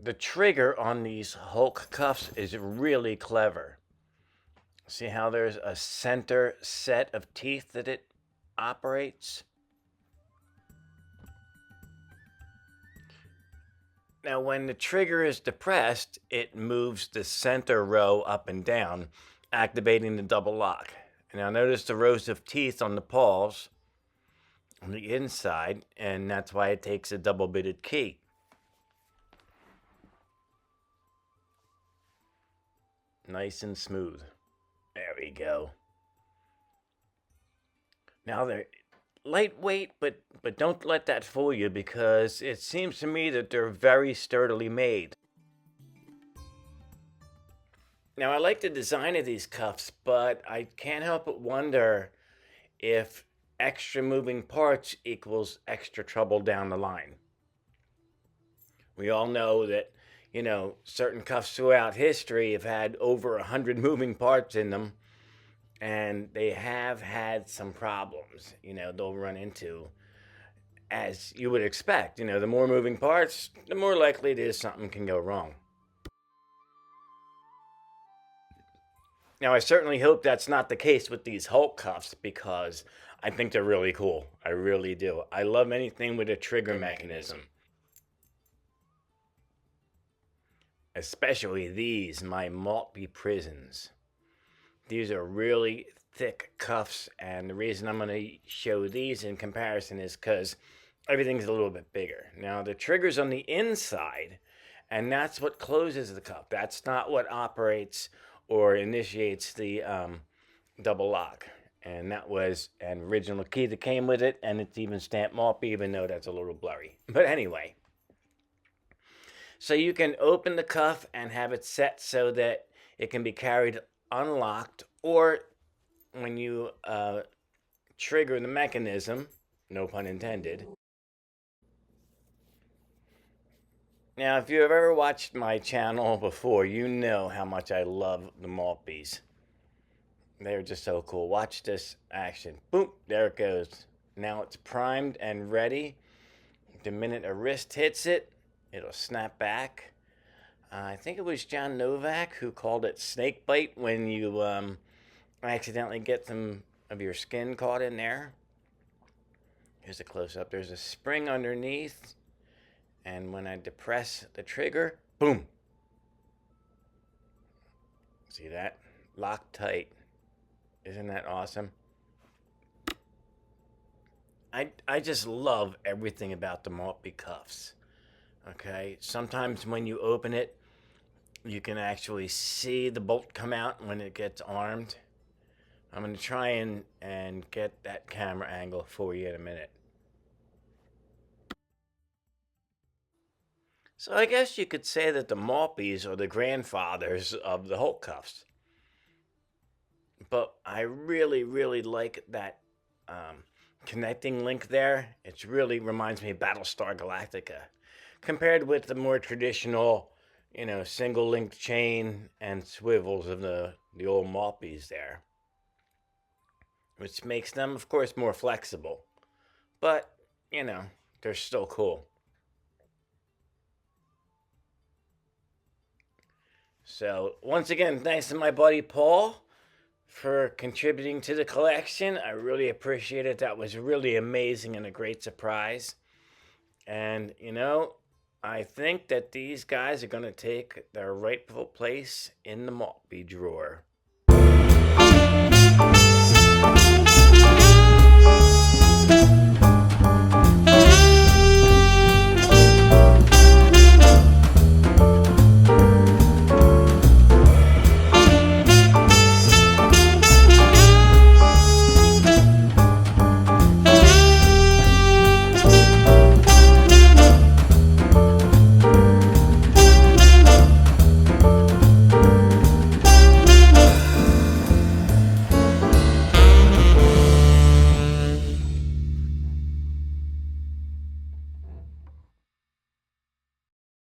The trigger on these Hulk cuffs is really clever. See how there's a center set of teeth that it operates? Now, when the trigger is depressed, it moves the center row up and down, activating the double lock. Now, notice the rows of teeth on the paws on the inside, and that's why it takes a double bitted key. Nice and smooth. There we go. Now they're lightweight, but don't let that fool you, because it seems to me that they're very sturdily made. Now I like the design of these cuffs, but I can't help but wonder if extra moving parts equals extra trouble down the line. We all know that, certain cuffs throughout history have had over 100 moving parts in them, and they have had some problems, they'll run into, as you would expect. The more moving parts, the more likely it is something can go wrong. Now, I certainly hope that's not the case with these Hulk cuffs, because I think they're really cool. I really do. I love anything with a trigger mechanism. Especially these, my Maltby prisons. These are really thick cuffs, and the reason I'm going to show these in comparison is because everything's a little bit bigger. Now, the trigger's on the inside, and that's what closes the cuff. That's not what operates or initiates the double lock. And that was an original key that came with it, and it's even stamped Maltby, even though that's a little blurry. But anyway, so you can open the cuff and have it set so that it can be carried unlocked, or when you trigger the mechanism, no pun intended. Now, if you've ever watched my channel before, you know how much I love the Maltbys. They're just so cool. Watch this action. Boom, there it goes. Now it's primed and ready. The minute a wrist hits it, it'll snap back. I think it was John Novak who called it snake bite when you accidentally get some of your skin caught in there. Here's a close-up. There's a spring underneath, and when I depress the trigger, boom. See that? Locked tight. Isn't that awesome? I just love everything about the Maltby cuffs. Okay, sometimes when you open it, you can actually see the bolt come out when it gets armed. I'm going to try and get that camera angle for you in a minute. So I guess you could say that the Maltbys are the grandfathers of the Hulk cuffs. But I really, really like that connecting link there. It really reminds me of Battlestar Galactica, compared with the more traditional, single link chain and swivels of the old Maltbys there, which makes them, of course, more flexible. But, they're still cool. So, once again, thanks to my buddy Paul for contributing to the collection. I really appreciate it. That was really amazing and a great surprise. And, I think that these guys are going to take their rightful place in the Maltby drawer.